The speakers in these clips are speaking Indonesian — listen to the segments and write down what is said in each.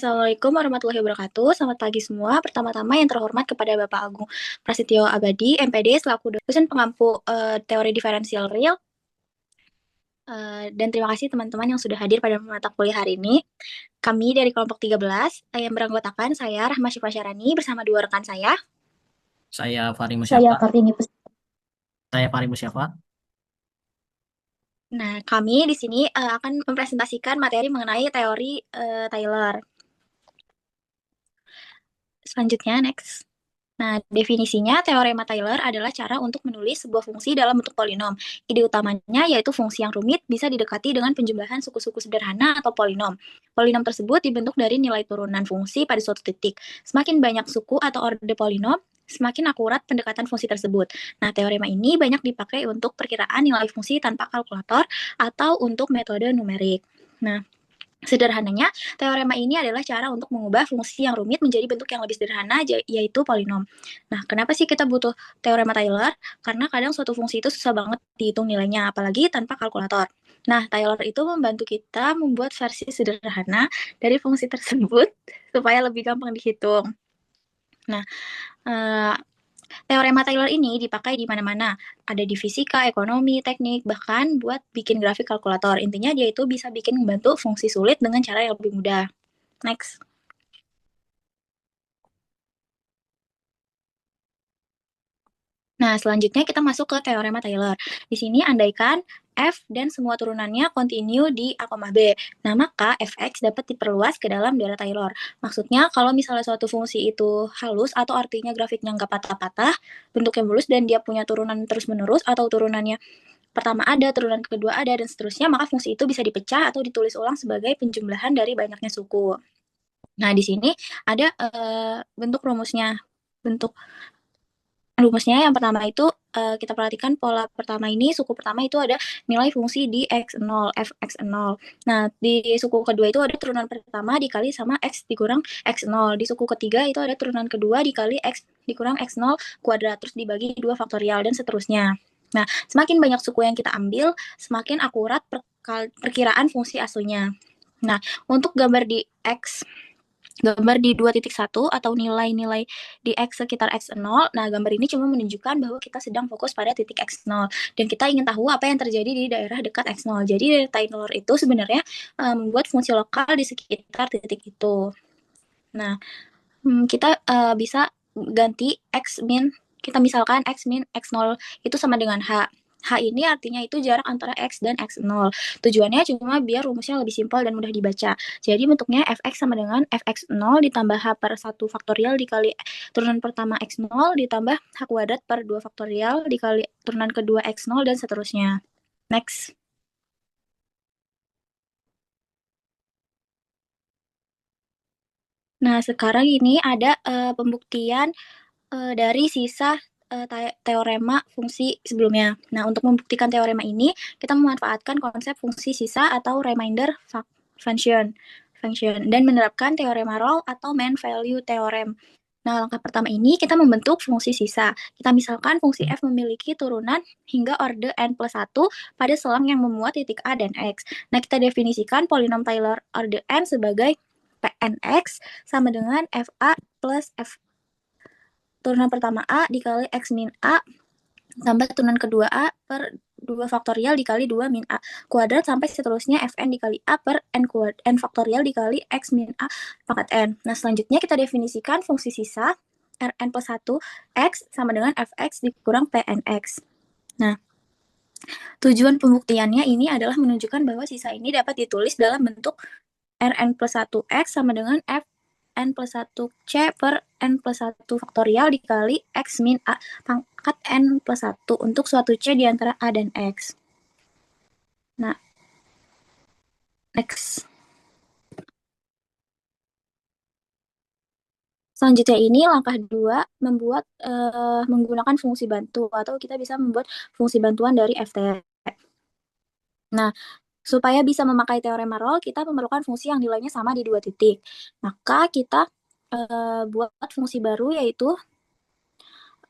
Assalamualaikum warahmatullahi wabarakatuh. Selamat pagi semua. Pertama-tama yang terhormat kepada Bapak Agung Prasetyo Abadi, MPD, selaku dosen pengampu teori diferensial real. Dan terima kasih teman-teman yang sudah hadir pada mata kuliah hari ini. Kami dari kelompok 13 yang beranggotakan saya, Rahma Syifa Syarani, bersama dua rekan saya. Saya Fahri Saya Musyafa. Kartini. Saya Fahri Musyafa. Nah, kami di sini akan mempresentasikan materi mengenai teori Taylor. Selanjutnya, next. Nah, definisinya teorema Taylor adalah cara untuk menulis sebuah fungsi dalam bentuk polinom. Ide utamanya yaitu fungsi yang rumit bisa didekati dengan penjumlahan suku-suku sederhana atau polinom. Polinom tersebut dibentuk dari nilai turunan fungsi pada suatu titik. Semakin banyak suku atau orde polinom, semakin akurat pendekatan fungsi tersebut. Nah, teorema ini banyak dipakai untuk perkiraan nilai fungsi tanpa kalkulator atau untuk metode numerik. Nah, sederhananya, teorema ini adalah cara untuk mengubah fungsi yang rumit menjadi bentuk yang lebih sederhana, yaitu polinom. Nah, kenapa sih kita butuh teorema Taylor? Karena kadang suatu fungsi itu susah banget dihitung nilainya, apalagi tanpa kalkulator. Nah, Taylor itu membantu kita membuat versi sederhana dari fungsi tersebut supaya lebih gampang dihitung. Nah, teorema Taylor ini dipakai di mana-mana. Ada di fisika, ekonomi, teknik, bahkan buat bikin grafik kalkulator. Intinya dia itu bisa bikin membantu fungsi sulit dengan cara yang lebih mudah. Next. Nah, selanjutnya kita masuk ke teorema Taylor. Di sini andaikan F dan semua turunannya kontinu di A, B. Nah, maka Fx dapat diperluas ke dalam daerah Taylor. Maksudnya, kalau misalnya suatu fungsi itu halus atau artinya grafiknya nggak patah-patah, bentuknya mulus dan dia punya turunan terus-menerus atau turunannya pertama ada, turunan kedua ada, dan seterusnya, maka fungsi itu bisa dipecah atau ditulis ulang sebagai penjumlahan dari banyaknya suku. Nah, di sini ada bentuk rumusnya. Bentuk rumusnya yang pertama itu kita perhatikan pola pertama ini, suku pertama itu ada nilai fungsi di x0, fx0. Nah, di suku kedua itu ada turunan pertama dikali sama x dikurang x0. Di suku ketiga itu ada turunan kedua dikali x dikurang x0 kuadrat, terus dibagi 2 faktorial, dan seterusnya. Nah, semakin banyak suku yang kita ambil, semakin akurat perkiraan fungsi aslinya. Nah, untuk gambar di x gambar di 2.1 atau nilai-nilai di X sekitar X0. Nah, gambar ini cuma menunjukkan bahwa kita sedang fokus pada titik X0 dan kita ingin tahu apa yang terjadi di daerah dekat X0. Jadi, dari Taylor itu sebenarnya membuat fungsi lokal di sekitar titik itu. Nah, kita bisa ganti X min, kita misalkan X min X0 itu sama dengan H. H ini artinya itu jarak antara X dan X0. Tujuannya cuma biar rumusnya lebih simpel dan mudah dibaca. Jadi bentuknya Fx sama dengan Fx0 ditambah H per 1 faktorial dikali turunan pertama X0 ditambah H kuadrat per 2 faktorial dikali turunan kedua X0 dan seterusnya. Next. Nah, sekarang ini ada pembuktian dari sisa teorema fungsi sebelumnya. Nah, untuk membuktikan teorema ini, kita memanfaatkan konsep fungsi sisa atau remainder function, dan menerapkan teorema Rolle atau mean value theorem. Nah, langkah pertama ini kita membentuk fungsi sisa. Kita misalkan fungsi f memiliki turunan hingga orde n plus 1 pada selang yang memuat titik A dan X. Nah, kita definisikan polinom Taylor orde n sebagai Pnx sama dengan fa plus f turunan pertama A dikali X min A tambah turunan kedua A per 2 faktorial dikali 2 min A kuadrat sampai seterusnya Fn dikali A per N faktorial dikali X min A pangkat N. Nah, selanjutnya kita definisikan fungsi sisa Rn plus 1 X sama dengan Fx dikurang Pnx. Nah, tujuan pembuktiannya ini adalah menunjukkan bahwa sisa ini dapat ditulis dalam bentuk Rn plus 1 X sama dengan F n plus 1 C per n plus 1 faktorial dikali X min A pangkat n plus 1 untuk suatu C di antara A dan X. Nah, next. Selanjutnya ini langkah 2 membuat menggunakan fungsi bantu atau kita bisa membuat fungsi bantuan dari FT. Nah, supaya bisa memakai teorema Rolle, kita memerlukan fungsi yang nilainya sama di 2 titik. Maka kita buat fungsi baru yaitu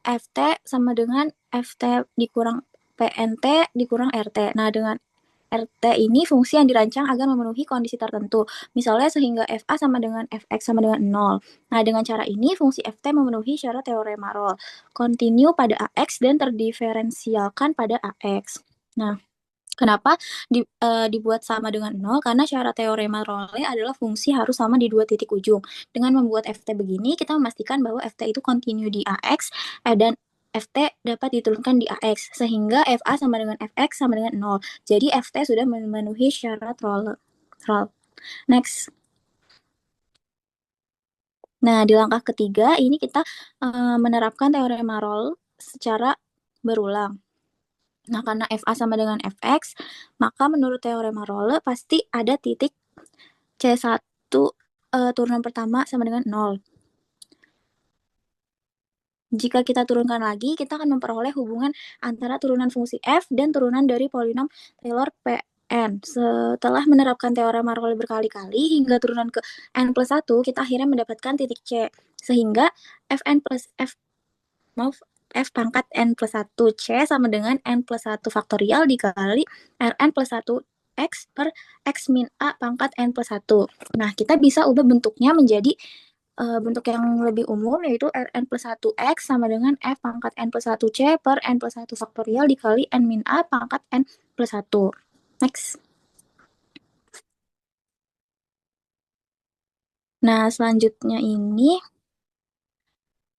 FT sama dengan FT dikurang PNT dikurang RT. Nah, dengan RT ini fungsi yang dirancang agar memenuhi kondisi tertentu. Misalnya sehingga FA sama dengan Fx sama dengan 0. Nah, dengan cara ini fungsi Ft memenuhi syarat teorema Rolle. Kontinu pada Ax dan terdiferensialkan pada Ax. Nah, kenapa dibuat sama dengan 0? Karena syarat teorema Rolle adalah fungsi harus sama di dua titik ujung. Dengan membuat Ft begini, kita memastikan bahwa Ft itu kontinu di Ax dan Ft dapat diturunkan di Ax, sehingga Fa sama dengan Fx sama dengan 0. Jadi Ft sudah memenuhi syarat Rolle. Next. Nah, di langkah ketiga, ini kita menerapkan teorema Rolle secara berulang. Nah, karena FA sama dengan Fx, maka menurut teorema Rolle pasti ada titik C1 turunan pertama sama dengan 0. Jika kita turunkan lagi, kita akan memperoleh hubungan antara turunan fungsi f dan turunan dari polinom Taylor Pn. Setelah menerapkan teorema Rolle berkali-kali hingga turunan ke n plus 1, kita akhirnya mendapatkan titik C. Sehingga Fn plus f, maaf, f pangkat n plus 1 C sama dengan n plus 1 faktorial dikali Rn plus 1 X per X min A pangkat n plus 1. Nah, kita bisa ubah bentuknya menjadi bentuk yang lebih umum, yaitu Rn plus 1 X sama dengan F pangkat n plus 1 C per n plus 1 faktorial dikali n min A pangkat n plus 1. Next. Nah, selanjutnya ini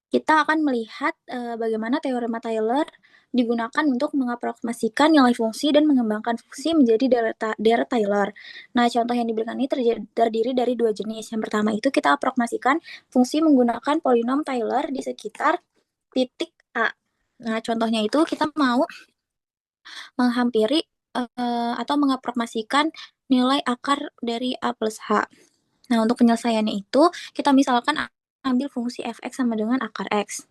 kita akan melihat bagaimana teorema Taylor digunakan untuk mengapromosikan nilai fungsi dan mengembangkan fungsi menjadi deret Taylor. Nah, contoh yang diberikan ini terdiri dari dua jenis. Yang pertama itu kita apromosikan fungsi menggunakan polinom Taylor di sekitar titik A. Nah, contohnya itu kita mau menghampiri atau mengapromosikan nilai akar dari A plus H. Nah, untuk penyelesaiannya itu, kita misalkan ambil fungsi fx sama dengan akar x.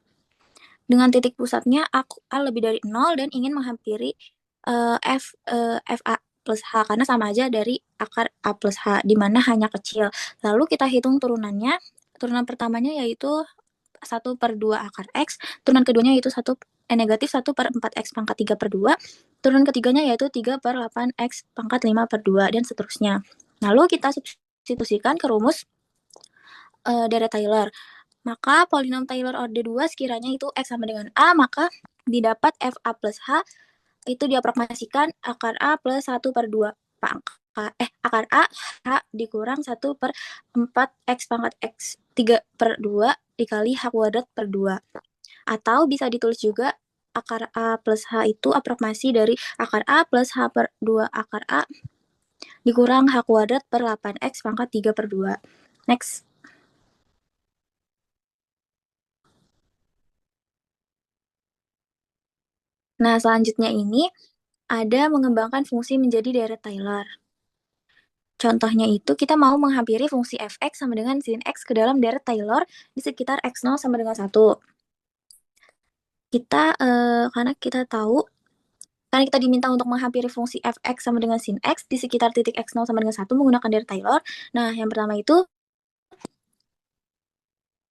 Dengan titik pusatnya A lebih dari 0 dan ingin menghampiri FA plus H, karena sama aja dari akar A plus H, di mana hanya kecil. Lalu kita hitung turunannya. Turunan pertamanya yaitu 1 per 2 akar X. Turunan keduanya yaitu negatif 1 per 4X pangkat 3 per 2. Turunan ketiganya yaitu 3 per 8X pangkat 5 per 2, dan seterusnya. Lalu kita substitusikan ke rumus deret Taylor. Maka polinom Taylor order 2 sekiranya itu X sama dengan A, maka didapat FA plus H itu diapromosikan akar A plus 1 per 2 akar A H dikurang 1 per 4 X pangkat X 3 per 2 dikali H kuadrat per 2. Atau bisa ditulis juga akar A plus H itu aproximasi dari akar A plus H per 2 akar A dikurang H kuadrat per 8X pangkat 3 per 2. Next. Nah, selanjutnya ini ada mengembangkan fungsi menjadi deret Taylor. Contohnya itu kita mau menghampiri fungsi fx sama dengan sin x ke dalam deret Taylor di sekitar x0 sama dengan 1. Karena kita tahu, karena kita diminta untuk menghampiri fungsi fx sama dengan sin x di sekitar titik x0 sama dengan 1 menggunakan deret Taylor. Nah, yang pertama itu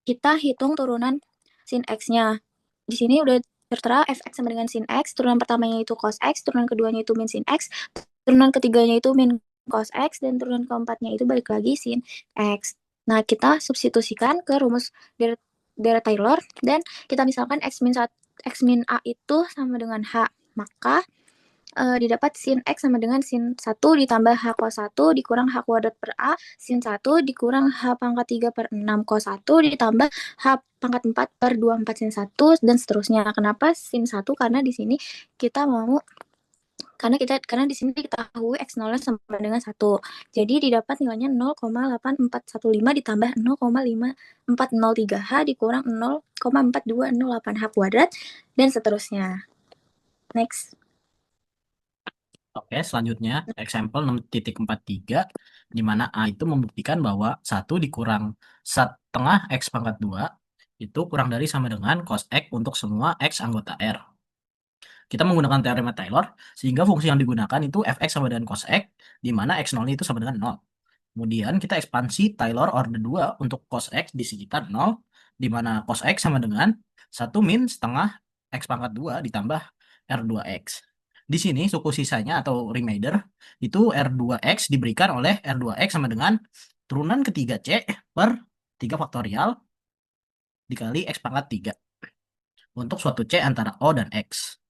kita hitung turunan sin x-nya. Di sini udah tertera fx sama dengan sin x, turunan pertamanya itu cos x, turunan keduanya itu min sin x, turunan ketiganya itu min cos x, dan turunan keempatnya itu balik lagi sin x. Nah, kita substitusikan ke rumus deret Taylor, dan kita misalkan x min a itu sama dengan h. Maka didapat sin x sama dengan sin 1 ditambah h cos 1 dikurang h kuadrat per a sin 1 dikurang h pangkat 3 per 6 cos 1 ditambah h pangkat 4 per 24 sin 1, dan seterusnya. Kenapa sin 1? Karena di sini kita mau karena di sini diketahui x0 sama dengan 1. Jadi didapat nilainya 0,8415 ditambah 0,5403h dikurang 0,4208h kuadrat, dan seterusnya. Next. Oke, selanjutnya example 6.43, di mana A itu membuktikan bahwa 1 dikurang setengah X pangkat 2 itu kurang dari sama dengan cos X untuk semua X anggota R. Kita menggunakan teorema Taylor, sehingga fungsi yang digunakan itu fx sama dengan cos X, di mana x0 itu sama dengan 0. Kemudian kita ekspansi Taylor order 2 untuk cos X di sekitar 0, di mana cos X sama dengan 1 min setengah X pangkat 2 ditambah R2X. Di sini suku sisanya atau remainder itu R2X diberikan oleh R2X sama dengan turunan ketiga C per 3 faktorial dikali X pangkat 3 untuk suatu C antara O dan X.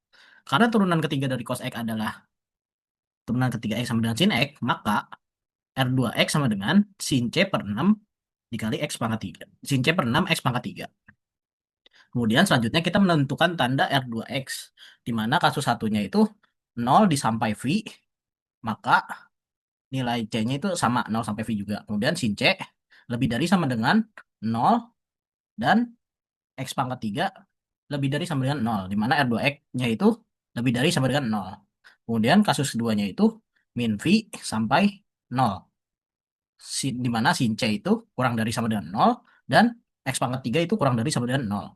Karena turunan ketiga dari cos X adalah turunan ketiga X sama dengan sin X, maka R2X sama dengan sin C per 6 dikali X pangkat 3. Sin C per 6 X pangkat 3. Kemudian selanjutnya kita menentukan tanda R2X, di mana kasus satunya itu 0 disampai V, maka nilai C-nya itu sama 0 sampai V juga. Kemudian sin C lebih dari sama dengan 0 dan X pangkat 3 lebih dari sama dengan 0, di mana R2X-nya itu lebih dari sama dengan 0. Kemudian kasus keduanya itu min V sampai 0, di mana sin C itu kurang dari sama dengan 0 dan X pangkat 3 itu kurang dari sama dengan 0.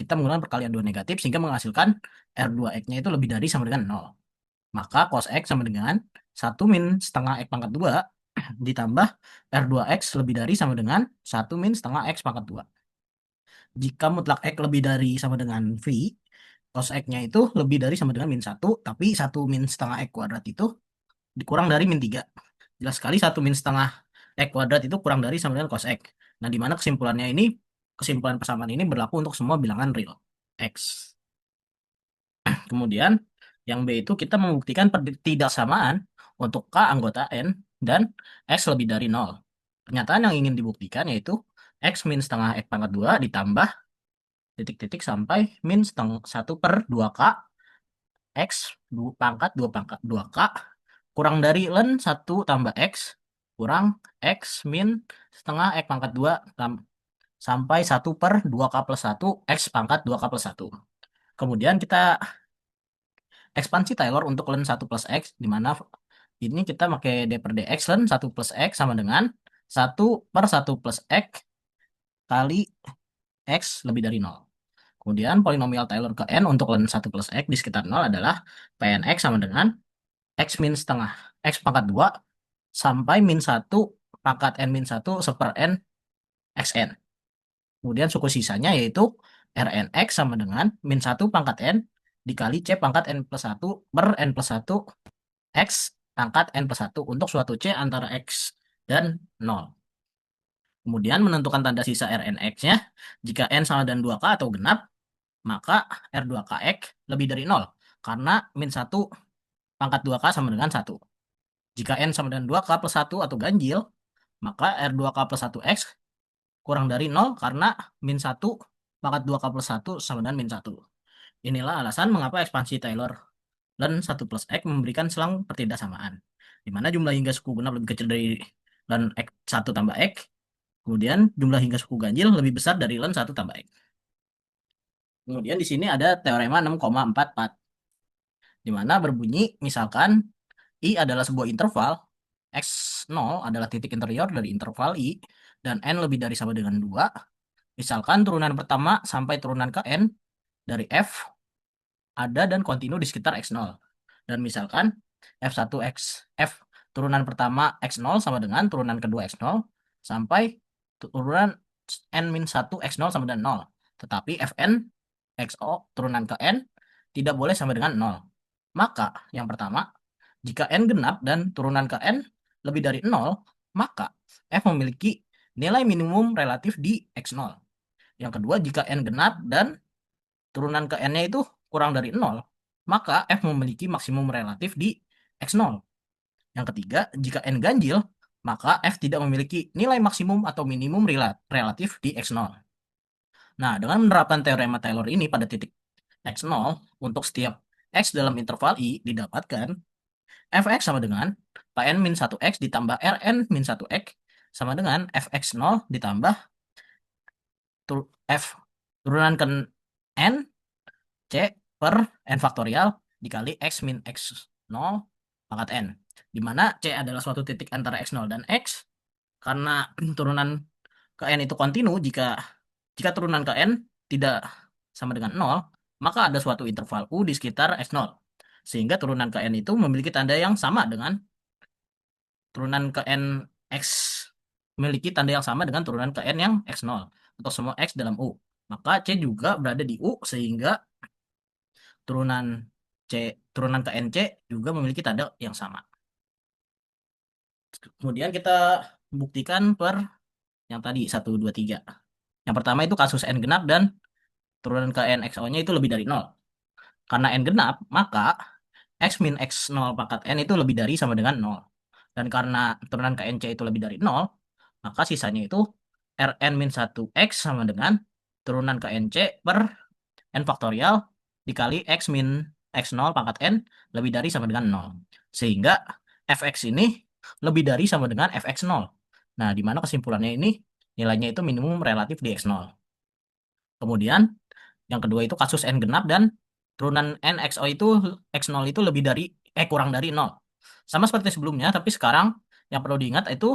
Kita menggunakan perkalian dua negatif sehingga menghasilkan R2X-nya itu lebih dari sama dengan 0. Maka cos X sama dengan 1 min setengah X pangkat 2 ditambah R2X lebih dari sama dengan 1 min setengah X pangkat 2. Jika mutlak X lebih dari sama dengan V, cos X-nya itu lebih dari sama dengan min 1, tapi 1 min setengah X kuadrat itu dikurang dari min 3. Jelas sekali 1 min setengah X kuadrat itu kurang dari sama dengan cos X. Nah, di mana kesimpulannya ini, kesimpulan persamaan ini berlaku untuk semua bilangan real X. Kemudian, yang B itu kita membuktikan ketidaksamaan untuk K anggota N dan X lebih dari 0. Pernyataan yang ingin dibuktikan yaitu X min setengah X pangkat 2 ditambah titik-titik sampai min setengah 1 per 2K X pangkat 2K kurang dari ln 1 tambah X kurang X min setengah X pangkat 2 sampai 1 per 2K plus 1 X pangkat 2K plus 1. Kemudian kita ekspansi Taylor untuk ln 1 plus X, di mana ini kita pakai D per DX, ln 1 plus X sama dengan 1 per 1 plus X kali X lebih dari 0. Kemudian polinomial Taylor ke N untuk ln 1 plus X di sekitar 0 adalah Pnx sama dengan X min setengah X pangkat 2 sampai min 1 pangkat N min 1 seper N Xn. Kemudian suku sisanya yaitu Rnx sama dengan min 1 pangkat N dikali C pangkat N plus 1 per N plus 1 X pangkat N plus 1 untuk suatu C antara X dan 0. Kemudian menentukan tanda sisa Rnx-nya. Jika N sama dengan 2K atau genap, maka R2KX lebih dari 0. Karena min 1 pangkat 2K sama dengan 1. Jika N sama dengan 2K plus 1 atau ganjil, maka R2K plus 1X kurang dari 0 karena min 1 pangkat 2K plus 1 sama dengan min 1. Inilah alasan mengapa ekspansi Taylor ln 1 plus X memberikan selang ketidaksamaan, di mana jumlah hingga suku genap lebih kecil dari ln X 1 tambah X, kemudian jumlah hingga suku ganjil lebih besar dari ln 1 tambah X. Kemudian di sini ada teorema 6,44, di mana berbunyi misalkan I adalah sebuah interval, X0 adalah titik interior dari interval I, dan N lebih dari sama dengan 2. Misalkan turunan pertama sampai turunan ke N dari F ada dan kontinu di sekitar X0. Dan misalkan F turunan pertama X0 sama dengan turunan kedua X0 sampai turunan N-1 X0 sama dengan 0. Tetapi Fn XO turunan ke N tidak boleh sama dengan 0. Maka yang pertama, jika N genap dan turunan ke N lebih dari 0, maka F memiliki nilai minimum relatif di X0. Yang kedua, jika N genap dan turunan ke N-nya itu kurang dari 0, maka F memiliki maksimum relatif di X0. Yang ketiga, jika N ganjil, maka F tidak memiliki nilai maksimum atau minimum relatif di X0. Nah, dengan menerapkan teorema Taylor ini pada titik X0, untuk setiap X dalam interval I didapatkan Fx sama dengan Pn min 1x ditambah Rn min 1x sama dengan Fx0 ditambah F turunan ke N C per N faktorial dikali X min X0 pangkat N. Di mana C adalah suatu titik antara X0 dan X. Karena turunan ke N itu kontinu, jika turunan ke N tidak sama dengan 0, maka ada suatu interval U di sekitar X0. Sehingga turunan ke N itu memiliki tanda yang sama dengan turunan ke N X memiliki tanda yang sama dengan turunan ke N yang X0 untuk semua X dalam U. Maka C juga berada di U sehingga turunan turunan ke NC juga memiliki tanda yang sama. Kemudian kita buktikan per yang tadi 1, 2, 3. Yang pertama itu kasus N genap dan turunan ke N XO-nya itu lebih dari 0. Karena N genap, maka X min X0 pangkat N itu lebih dari sama dengan 0. Dan karena turunan ke NC itu lebih dari 0, maka sisanya itu Rn min 1 X sama dengan turunan ke NC per N faktorial dikali X min X0 pangkat N lebih dari sama dengan 0. Sehingga Fx ini lebih dari sama dengan Fx0. Nah, di mana kesimpulannya ini nilainya itu minimum relatif di X0. Kemudian yang kedua itu kasus N genap dan turunan N XO itu X0 itu lebih dari kurang dari 0. Sama seperti sebelumnya, tapi sekarang yang perlu diingat itu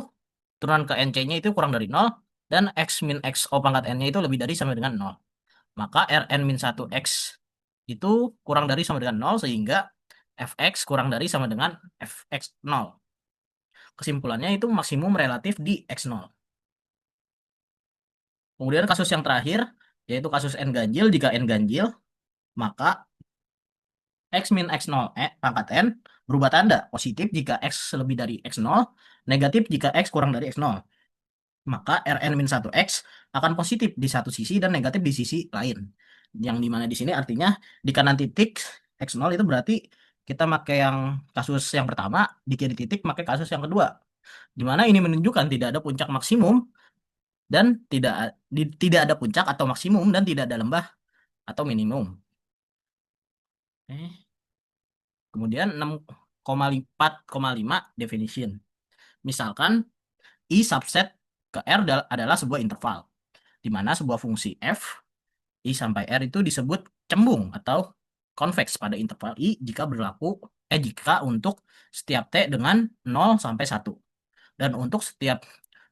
turunan ke NC-nya itu kurang dari 0 dan X min XO pangkat N-nya itu lebih dari sama dengan 0. Maka Rn min 1 X itu kurang dari sama dengan 0 sehingga Fx kurang dari sama dengan Fx0. Kesimpulannya itu maksimum relatif di X0. Kemudian kasus yang terakhir yaitu kasus N ganjil. Jika N ganjil, maka X min X0 pangkat N berubah tanda positif jika X lebih dari X0, negatif jika X kurang dari X0. Maka Rn min 1 X akan positif di satu sisi dan negatif di sisi lain. Yang dimana di sini artinya di kanan titik X0 itu berarti kita pakai yang kasus yang pertama, di kiri titik pakai kasus yang kedua. Dimana ini menunjukkan tidak ada puncak maksimum dan tidak ada puncak atau maksimum dan tidak ada lembah atau minimum. Kemudian 6,4,5 definition. Misalkan I subset ke R adalah sebuah interval, di mana sebuah fungsi f, I sampai R itu disebut cembung atau konveks pada interval I jika untuk setiap T dengan 0 sampai 1. Dan untuk setiap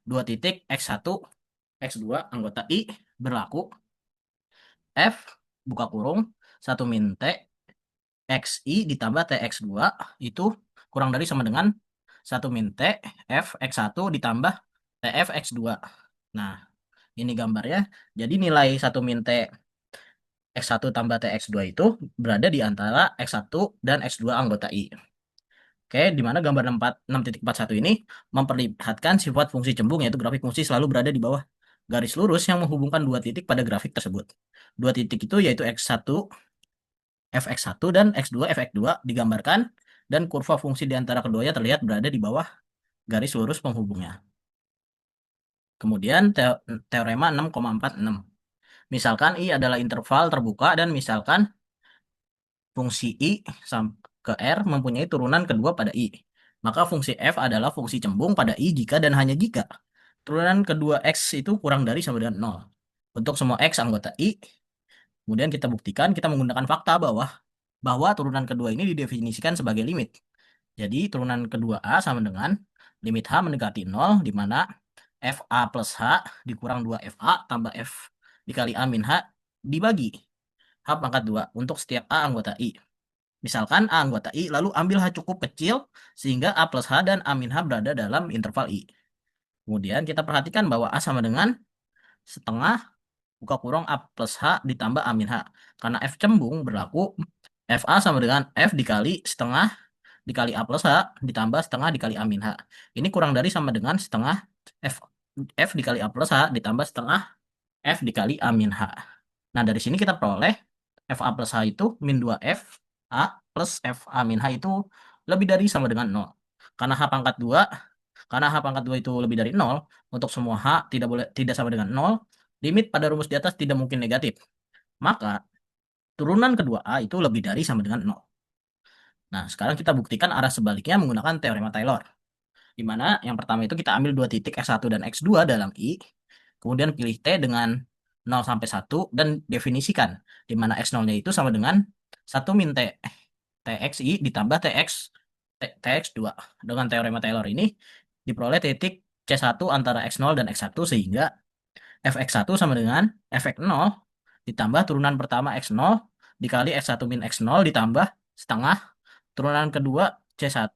dua titik X1, X2 anggota I berlaku F buka kurung 1 min T XI ditambah TX2 itu kurang dari sama dengan 1 min T F X1 ditambah TF X2. Nah, ini gambarnya. Jadi nilai 1 min T X1 tambah TX2 itu berada di antara X1 dan X2 anggota I. Oke, di mana gambar 6.41 ini memperlihatkan sifat fungsi cembung yaitu grafik fungsi selalu berada di bawah garis lurus yang menghubungkan dua titik pada grafik tersebut. Dua titik itu yaitu X1 Fx1 dan X2 Fx2 digambarkan dan kurva fungsi di antara keduanya terlihat berada di bawah garis lurus penghubungnya. Kemudian teorema 6,46. Misalkan I adalah interval terbuka dan misalkan fungsi I ke R mempunyai turunan kedua pada I. Maka fungsi F adalah fungsi cembung pada I jika dan hanya jika turunan kedua X itu kurang dari sama dengan 0. Untuk semua X anggota I, kemudian kita buktikan kita menggunakan fakta bahwa turunan kedua ini didefinisikan sebagai limit. Jadi turunan kedua A sama dengan limit H mendekati 0, di mana FA plus H dikurang 2FA tambah F dikali A min H dibagi H pangkat 2 untuk setiap A anggota I. Misalkan A anggota I, lalu ambil H cukup kecil sehingga A plus H dan A min H berada dalam interval I. Kemudian kita perhatikan bahwa A sama dengan setengah buka kurung A plus H ditambah A min H. Karena F cembung berlaku FA sama dengan F dikali setengah dikali A plus H ditambah setengah dikali A min H. Ini kurang dari sama dengan setengah F, F dikali A plus H ditambah setengah F dikali A min H. Nah, dari sini kita peroleh FA plus H itu min 2F A plus FA min H itu lebih dari sama dengan 0. Karena H pangkat 2, karena H pangkat 2 itu lebih dari 0, untuk semua H tidak sama dengan 0, limit pada rumus di atas tidak mungkin negatif. Maka turunan kedua A itu lebih dari sama dengan 0. Nah, sekarang kita buktikan arah sebaliknya menggunakan teorema Taylor. Di mana yang pertama itu kita ambil dua titik X1 dan X2 dalam I, kemudian pilih T dengan 0 sampai 1 dan definisikan di mana X0-nya itu sama dengan 1 min T TXI ditambah TX2. Dengan teorema Taylor ini diperoleh titik C1 antara X0 dan X1 sehingga Fx1 sama dengan Fx0 ditambah turunan pertama X0 dikali X1 min X0 ditambah setengah turunan kedua C1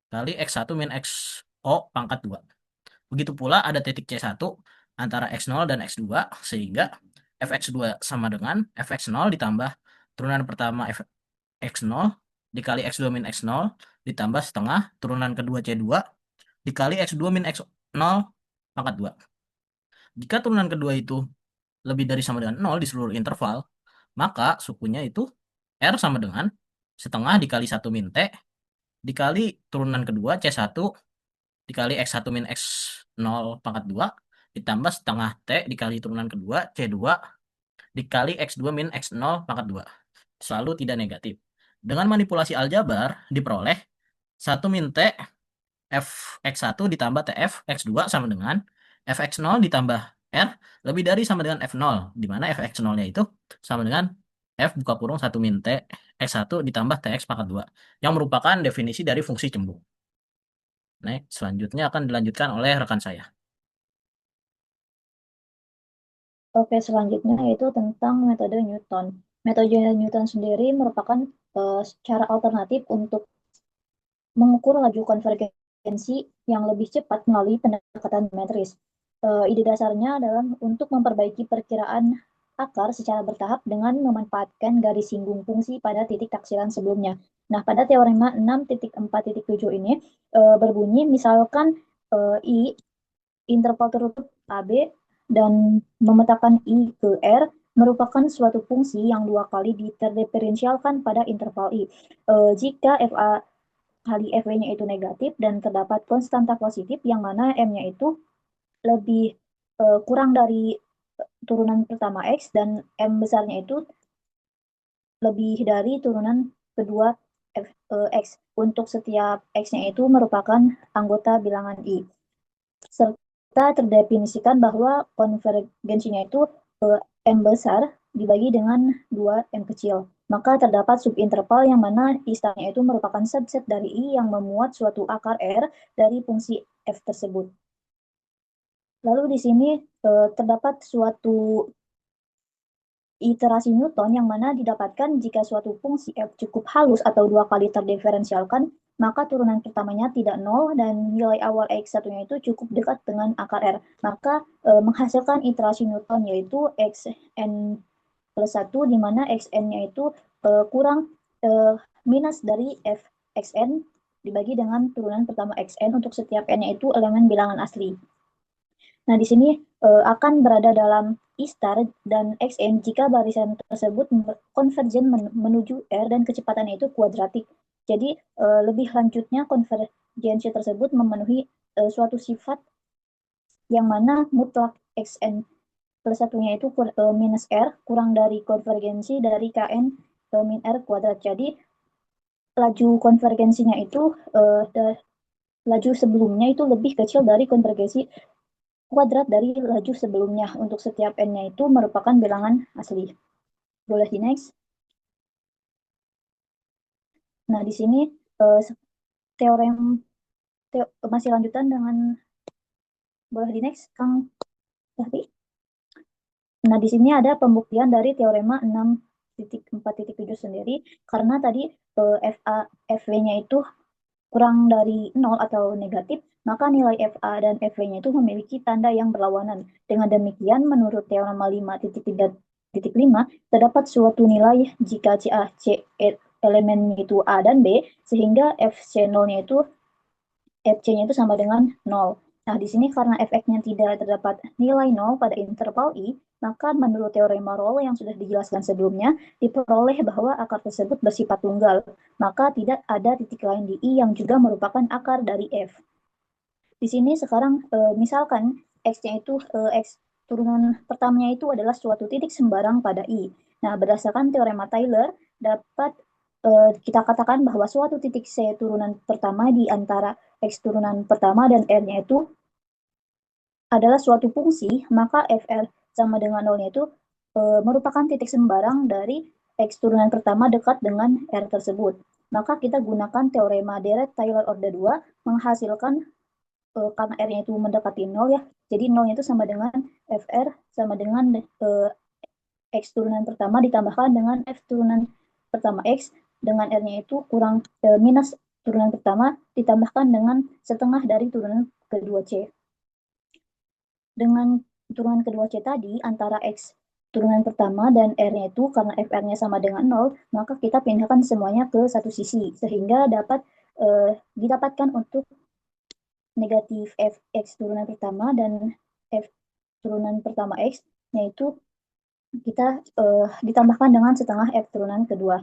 kali X1 min XO pangkat 2. Begitu pula ada titik C1 antara X0 dan X2 sehingga Fx2 sama dengan Fx0 ditambah turunan pertama X0 dikali X2 min X0 ditambah setengah turunan kedua C2 dikali X2 min X0 pangkat 2. Jika turunan kedua itu lebih dari sama dengan 0 di seluruh interval, maka sukunya itu R sama dengan setengah dikali 1 min T dikali turunan kedua C1 dikali X1 min X0 pangkat 2 ditambah setengah T dikali turunan kedua C2 dikali X2 min X0 pangkat 2. Selalu tidak negatif. Dengan manipulasi aljabar diperoleh 1 min T Fx1 ditambah TF X2 sama dengan Fx0 ditambah R lebih dari sama dengan F0, di mana Fx0-nya itu sama dengan F buka kurung 1 min T X1 ditambah TX pangkat 2, yang merupakan definisi dari fungsi cembung. Next, selanjutnya akan dilanjutkan oleh rekan saya. Oke, selanjutnya yaitu tentang metode Newton. Metode Newton sendiri merupakan cara alternatif untuk mengukur laju konvergensi yang lebih cepat melalui pendekatan metris. Ide dasarnya adalah untuk memperbaiki perkiraan akar secara bertahap dengan memanfaatkan garis singgung fungsi pada titik taksiran sebelumnya. Nah, pada teorema 6.4.7 ini berbunyi misalkan I interval tertutup AB dan memetakan I ke R merupakan suatu fungsi yang dua kali diterdiferensialkan pada interval I. Jika FA kali FW-nya itu negatif dan terdapat konstanta positif yang mana M-nya itu lebih kurang dari turunan pertama X dan M besarnya itu lebih dari turunan kedua X. Untuk setiap X-nya itu merupakan anggota bilangan I. Serta terdefinisikan bahwa konvergensinya itu M besar dibagi dengan 2 M kecil. Maka terdapat subinterval yang mana istanya itu merupakan subset dari I yang memuat suatu akar R dari fungsi F tersebut. Lalu di sini terdapat suatu iterasi Newton yang mana didapatkan jika suatu fungsi F cukup halus atau dua kali terdiferensialkan, maka turunan pertamanya tidak nol dan nilai awal X1-nya itu cukup dekat dengan akar R. Maka menghasilkan iterasi Newton yaitu Xn plus 1, di mana Xn-nya itu kurang minus dari Fxn dibagi dengan turunan pertama Xn untuk setiap N-nya itu elemen bilangan asli. Nah, di sini akan berada dalam I star dan Xn jika barisan tersebut konvergen menuju R dan kecepatannya itu kuadratik. Jadi, lebih lanjutnya konvergensi tersebut memenuhi suatu sifat yang mana mutlak Xn plus satunya itu minus R kurang dari konvergensi dari Kn min R kuadrat. Jadi, laju konvergensinya itu laju sebelumnya itu lebih kecil dari konvergensi kuadrat dari laju sebelumnya. Untuk setiap N-nya itu merupakan bilangan asli. Boleh di next. Nah, di sini teorem masih lanjutan dengan boleh di next, Kang Tapi. Nah, di sini ada pembuktian dari teorema 6.4.7 sendiri karena tadi FA FW-nya itu kurang dari 0 atau negatif, maka nilai FA dan FW-nya itu memiliki tanda yang berlawanan. Dengan demikian, menurut teorema 5.3.5, terdapat suatu nilai jika CA, C elemennya itu A dan B, sehingga FC0-nya itu FC-nya itu sama dengan 0. Nah, di sini karena Fx-nya tidak terdapat nilai 0 pada interval I, maka menurut teorema Rolle yang sudah dijelaskan sebelumnya, diperoleh bahwa akar tersebut bersifat tunggal. Maka tidak ada titik lain di I yang juga merupakan akar dari F. Di sini sekarang misalkan X-nya itu X turunan pertamanya itu adalah suatu titik sembarang pada I. Nah, berdasarkan teorema Taylor, dapat kita katakan bahwa suatu titik C turunan pertama di antara X turunan pertama dan R-nya itu adalah suatu fungsi, maka FR sama dengan 0-nya itu merupakan titik sembarang dari X turunan pertama dekat dengan R tersebut. Maka kita gunakan teorema Dirac-Taylor orde 2 menghasilkan karena R-nya itu mendekati 0 ya, jadi 0-nya itu sama dengan FR sama dengan X turunan pertama ditambahkan dengan F turunan pertama X dengan R-nya itu kurang minus turunan pertama ditambahkan dengan setengah dari turunan kedua C. Dengan turunan kedua C tadi antara X turunan pertama dan R-nya itu karena FR-nya sama dengan 0, maka kita pindahkan semuanya ke satu sisi, sehingga dapat didapatkan untuk negatif Fx turunan pertama dan F turunan pertama X, yaitu kita ditambahkan dengan setengah F turunan kedua.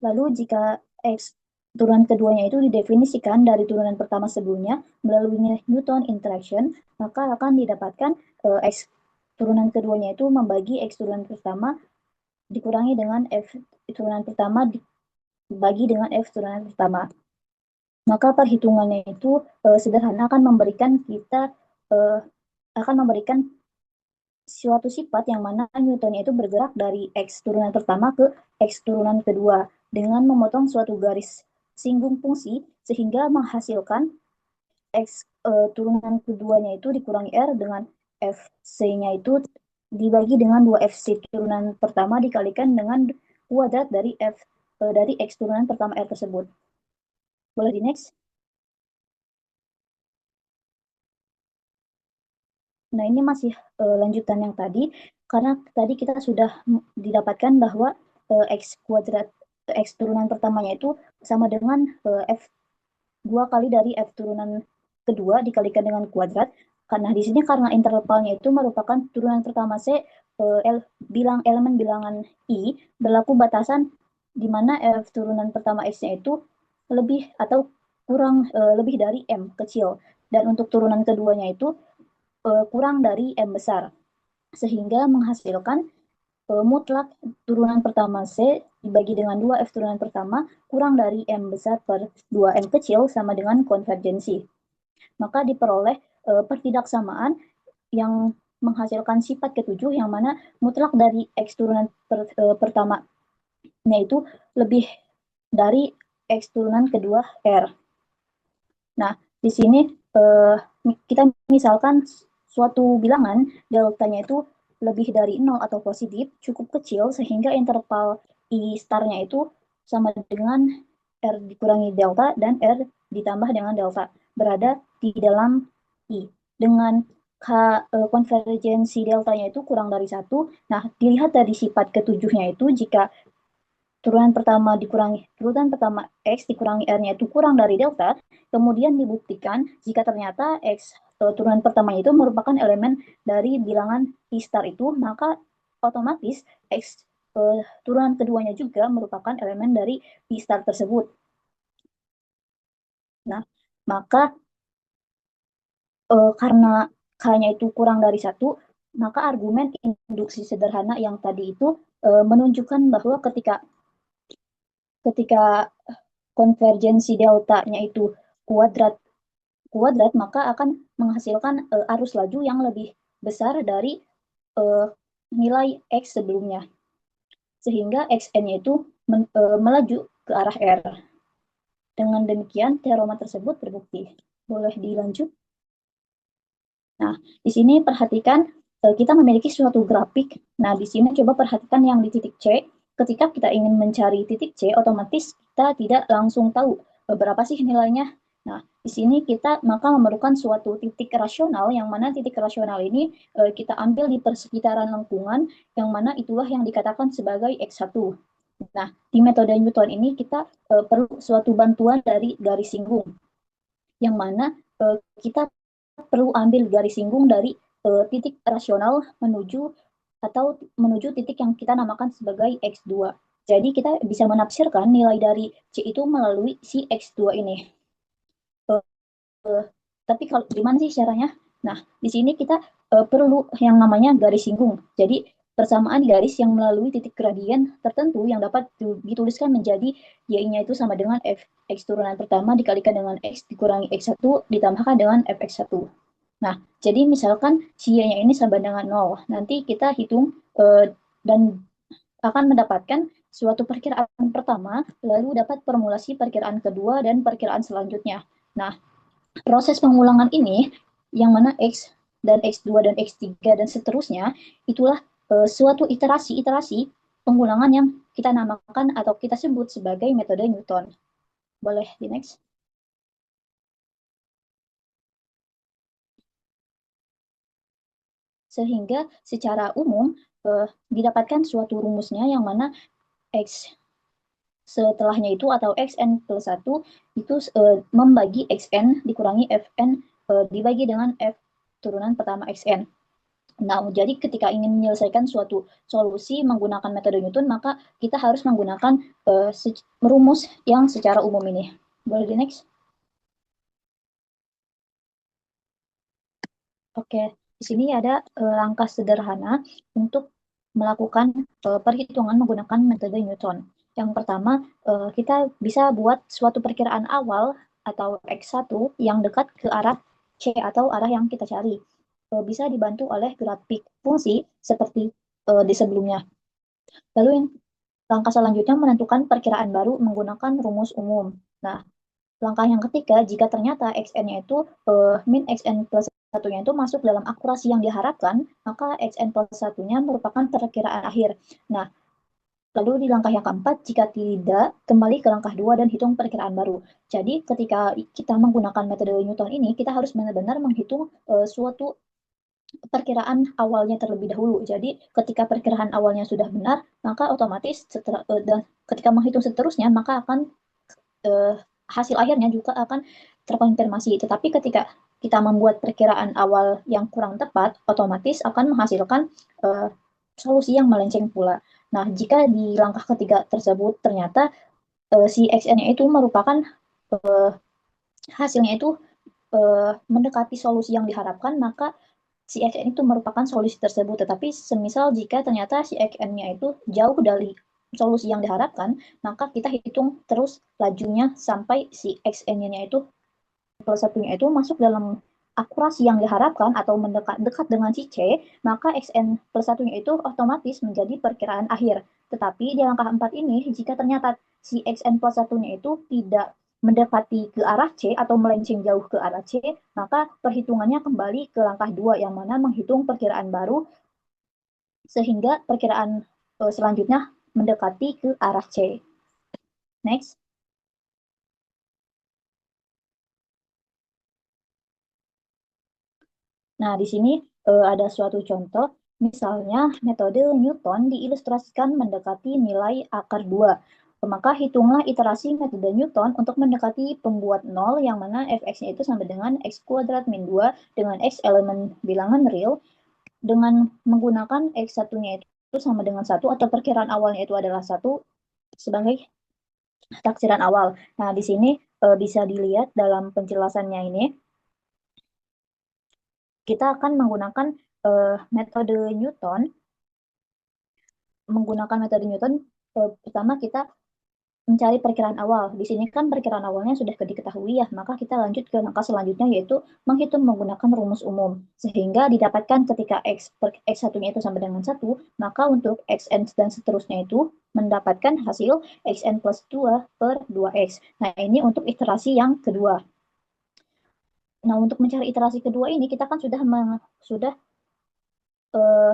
Lalu jika X turunan keduanya itu didefinisikan dari turunan pertama sebelumnya melalui Newton interaction, maka akan didapatkan X turunan keduanya itu membagi X turunan pertama dikurangi dengan F turunan pertama dibagi dengan F turunan pertama. Maka perhitungannya itu sederhana, akan memberikan suatu sifat yang mana Newtonnya itu bergerak dari X turunan pertama ke X turunan kedua dengan memotong suatu garis singgung fungsi sehingga menghasilkan X turunan keduanya itu dikurangi R dengan FC-nya itu dibagi dengan 2FC turunan pertama dikalikan dengan kuadrat dari dari X turunan pertama R tersebut. Boleh di next? Nah, ini masih lanjutan yang tadi, karena tadi kita sudah didapatkan bahwa X kuadrat, X turunan pertamanya itu sama dengan F 2 kali dari F turunan kedua dikalikan dengan kuadrat. Karena di sini karena intervalnya itu merupakan turunan pertama C, elemen bilangan I, berlaku batasan di mana F turunan pertama X-nya itu lebih atau kurang lebih dari M kecil. Dan untuk turunan keduanya itu kurang dari M besar, sehingga menghasilkan mutlak turunan pertama C dibagi dengan 2 F turunan pertama kurang dari M besar per 2 M kecil sama dengan konvergensi. Maka diperoleh pertidaksamaan yang menghasilkan sifat ketujuh yang mana mutlak dari X turunan pertamanya itu lebih dari X turunan kedua R. Nah, di sini kita misalkan suatu bilangan deltanya itu lebih dari 0 atau positif, cukup kecil sehingga interval I starnya itu sama dengan R dikurangi delta dan R ditambah dengan delta, berada di dalam I. Dengan konvergensi deltanya itu kurang dari 1. Nah, dilihat dari sifat ketujuhnya itu, jika turunan pertama X dikurangi R-nya itu kurang dari delta, kemudian dibuktikan jika ternyata X turunan pertama itu merupakan elemen dari bilangan I star itu, maka otomatis X turunan keduanya juga merupakan elemen dari I star tersebut. Nah, maka karena K-nya itu kurang dari 1, maka argumen induksi sederhana yang tadi itu menunjukkan bahwa ketika konvergensi deltanya itu kuadrat kuadrat, maka akan menghasilkan arus laju yang lebih besar dari nilai X sebelumnya, sehingga Xn-nya itu melaju ke arah R. Dengan demikian, teorema tersebut terbukti. Boleh dilanjut? Nah, di sini perhatikan kita memiliki suatu grafik. Nah, di sini coba perhatikan yang di titik C. Ketika kita ingin mencari titik C, otomatis kita tidak langsung tahu berapa sih nilainya. Nah, di sini kita maka memerlukan suatu titik rasional, yang mana titik rasional ini kita ambil di persekitaran lengkungan, yang mana itulah yang dikatakan sebagai X1. Nah, di metode Newton ini kita perlu suatu bantuan dari garis singgung, yang mana kita perlu ambil garis singgung dari titik rasional menuju titik yang kita namakan sebagai X2. Jadi kita bisa menafsirkan nilai dari C itu melalui si X2 ini. Tapi kalau gimana sih caranya? Nah, di sini kita perlu yang namanya garis singgung. Jadi persamaan garis yang melalui titik gradien tertentu yang dapat dituliskan menjadi Y-nya itu sama dengan X turunan pertama dikalikan dengan X dikurangi X1 ditambahkan dengan Fx1. Nah, jadi misalkan si Y-nya ini sama dengan 0. Nanti kita hitung dan akan mendapatkan suatu perkiraan pertama, lalu dapat formulasi perkiraan kedua dan perkiraan selanjutnya. Nah, proses pengulangan ini, yang mana X dan X2 dan X3 dan seterusnya, itulah suatu iterasi pengulangan yang kita namakan atau kita sebut sebagai metode Newton. Boleh di next? sehingga secara umum didapatkan suatu rumusnya yang mana X setelahnya itu atau xn plus 1 itu membagi xn dikurangi fn dibagi dengan f turunan pertama xn. Nah, jadi ketika ingin menyelesaikan suatu solusi menggunakan metode Newton, maka kita harus menggunakan rumus yang secara umum ini. Boleh di next? Oke, di sini ada langkah sederhana untuk melakukan perhitungan menggunakan metode Newton. Yang pertama, kita bisa buat suatu perkiraan awal atau X1 yang dekat ke arah C atau arah yang kita cari. Bisa dibantu oleh grafik fungsi seperti di sebelumnya. Lalu yang langkah selanjutnya menentukan perkiraan baru menggunakan rumus umum. Nah, langkah yang ketiga, jika ternyata xn-nya itu min xn plus satunya itu masuk dalam akurasi yang diharapkan, maka xn plus satunya merupakan perkiraan akhir. Nah, lalu di langkah yang keempat, jika tidak, kembali ke langkah 2 dan hitung perkiraan baru. Jadi, ketika kita menggunakan metode Newton ini, kita harus benar-benar menghitung suatu perkiraan awalnya terlebih dahulu. Jadi, ketika perkiraan awalnya sudah benar, maka otomatis setelah, dan ketika menghitung seterusnya, maka akan hasil akhirnya juga akan terkonfirmasi. Tetapi ketika kita membuat perkiraan awal yang kurang tepat, otomatis akan menghasilkan solusi yang melenceng pula. Nah, jika di langkah ketiga tersebut ternyata si xn-nya itu merupakan hasilnya itu mendekati solusi yang diharapkan, maka si xn itu merupakan solusi tersebut. Tetapi semisal jika ternyata si xn-nya itu jauh dari solusi yang diharapkan, maka kita hitung terus lajunya sampai si xn-nya itu plus satunya itu masuk dalam akurasi yang diharapkan atau mendekat dekat dengan si C, maka xn plus satunya itu otomatis menjadi perkiraan akhir. Tetapi di langkah 4 ini, jika ternyata si xn plus satunya itu tidak mendekati ke arah C atau melenceng jauh ke arah C, maka perhitungannya kembali ke langkah 2 yang mana menghitung perkiraan baru sehingga perkiraan selanjutnya mendekati ke arah C. Next. Nah, di sini ada suatu contoh, misalnya metode Newton diilustrasikan mendekati nilai akar 2. Maka hitunglah iterasi metode Newton untuk mendekati pembuat 0 yang mana fx-nya itu sama dengan x kuadrat min 2 dengan x elemen bilangan real dengan menggunakan x satunya itu sama dengan 1 atau perkiraan awalnya itu adalah 1 sebagai taksiran awal. Nah, di sini bisa dilihat dalam penjelasannya ini, kita akan menggunakan metode Newton. Menggunakan metode Newton, pertama kita mencari perkiraan awal. Di sini kan perkiraan awalnya sudah diketahui ya, maka kita lanjut ke langkah selanjutnya yaitu menghitung menggunakan rumus umum. Sehingga didapatkan ketika x satunya itu sama dengan 1, maka untuk xn dan seterusnya itu mendapatkan hasil xn plus 2 per 2x. Nah, ini untuk iterasi yang kedua. Nah, untuk mencari iterasi kedua ini, kita kan sudah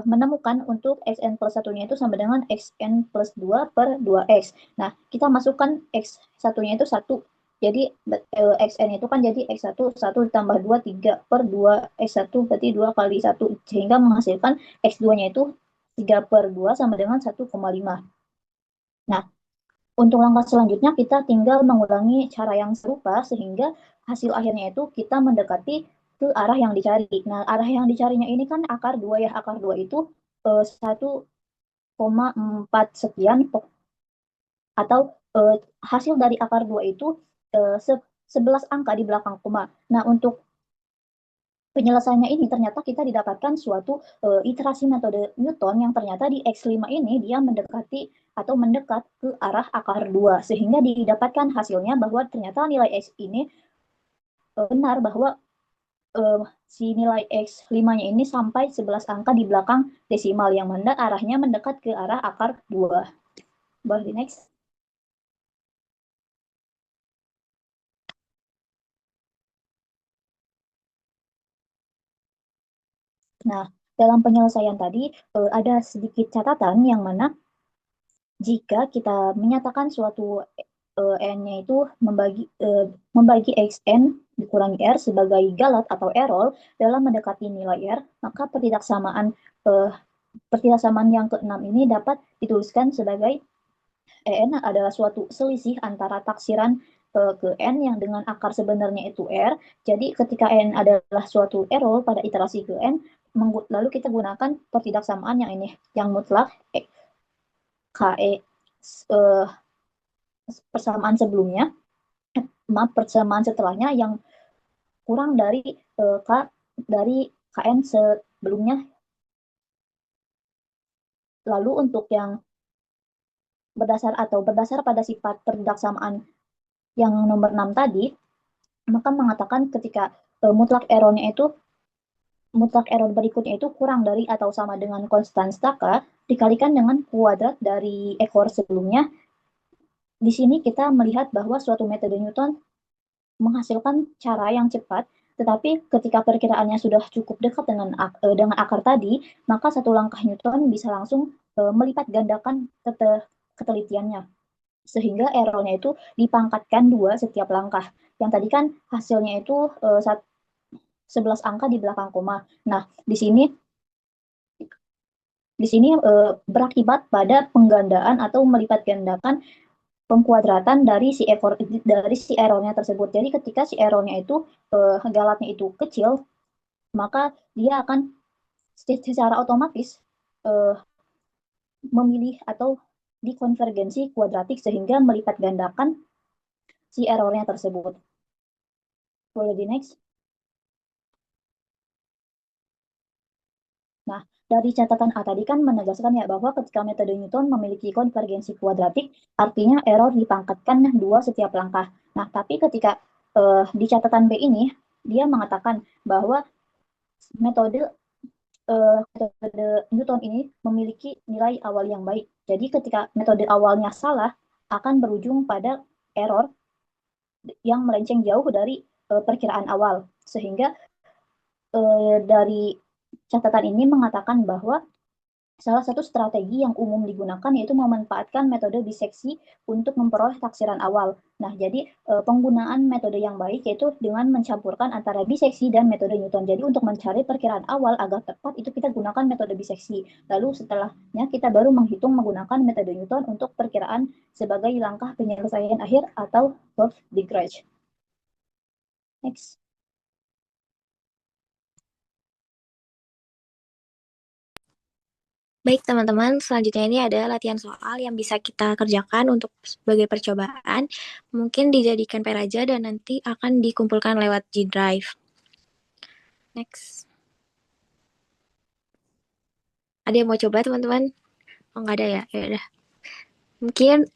menemukan untuk xn plus satunya itu sama dengan xn plus 2 per 2x. Nah, kita masukkan x satunya itu 1. Jadi, xn itu kan jadi x1, 1 ditambah 2, 3 per 2, x1 berarti 2 kali 1. Sehingga menghasilkan x2-nya itu 3 per 2 sama dengan 1,5. Nah, untuk langkah selanjutnya kita tinggal mengulangi cara yang serupa sehingga hasil akhirnya itu kita mendekati ke arah yang dicari. Nah, arah yang dicarinya ini kan akar 2 ya. Akar 2 itu 1,4 sekian atau hasil dari akar 2 itu 11 angka di belakang koma. Nah, untuk penyelesaiannya ini ternyata kita didapatkan suatu iterasi metode Newton yang ternyata di X5 ini dia mendekati atau mendekat ke arah akar 2 sehingga didapatkan hasilnya bahwa ternyata nilai X ini benar bahwa si nilai X5-nya ini sampai 11 angka di belakang desimal yang mana arahnya mendekat ke arah akar 2. Boleh di next. Nah, dalam penyelesaian tadi ada sedikit catatan yang mana jika kita menyatakan suatu N-nya itu membagi XN dikurangi R sebagai galat atau error dalam mendekati nilai R, maka pertidaksamaan yang keenam ini dapat dituliskan sebagai En adalah suatu selisih antara taksiran ke N yang dengan akar sebenarnya itu R. Jadi ketika N adalah suatu error pada iterasi ke N, lalu kita gunakan pertidaksamaan yang ini, yang mutlak KE persamaan sebelumnya, persamaan setelahnya yang kurang dari K dari KN sebelumnya. Lalu untuk yang berdasar pada sifat pertidaksamaan yang nomor 6 tadi, maka mengatakan ketika mutlak error berikutnya itu kurang dari atau sama dengan konstan Staka dikalikan dengan kuadrat dari ekor sebelumnya. Di sini kita melihat bahwa suatu metode Newton menghasilkan cara yang cepat, tetapi ketika perkiraannya sudah cukup dekat dengan akar tadi, maka satu langkah Newton bisa langsung melipat gandakan ketelitiannya, sehingga errornya itu dipangkatkan 2 setiap langkah. Yang tadi kan hasilnya itu 11 angka di belakang koma. Nah, di sini berakibat pada penggandaan atau melipat gandakan pengkuadratan dari si errornya tersebut. Jadi ketika si errornya itu galatnya itu kecil, maka dia akan secara otomatis uh, memilih atau dikonvergensi kuadratik sehingga melipat gandakan si errornya tersebut. Boleh di next. Nah, dari catatan A tadi kan menegaskan ya bahwa ketika metode Newton memiliki konvergensi kuadratik, artinya error dipangkatkan 2 setiap langkah. Nah, tapi ketika di catatan B ini, dia mengatakan bahwa metode metode Newton ini memiliki nilai awal yang baik. Jadi ketika metode awalnya salah, akan berujung pada error yang melenceng jauh dari perkiraan awal. Sehingga dari catatan ini mengatakan bahwa salah satu strategi yang umum digunakan yaitu memanfaatkan metode biseksi untuk memperoleh taksiran awal. Nah, jadi penggunaan metode yang baik yaitu dengan mencampurkan antara biseksi dan metode Newton. Jadi untuk mencari perkiraan awal agar tepat itu kita gunakan metode biseksi. Lalu setelahnya kita baru menghitung menggunakan metode Newton untuk perkiraan sebagai langkah penyelesaian akhir atau Wolff Dirichlet. Next. Baik teman-teman, selanjutnya ini ada latihan soal yang bisa kita kerjakan untuk sebagai percobaan. Mungkin dijadikan pair aja dan nanti akan dikumpulkan lewat G Drive. Next. Ada yang mau coba teman-teman? Oh nggak ada ya? Ya udah. Mungkin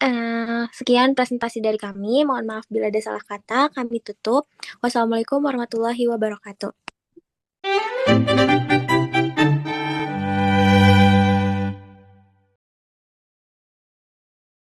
sekian presentasi dari kami. Mohon maaf bila ada salah kata. Kami tutup. Wassalamualaikum warahmatullahi wabarakatuh.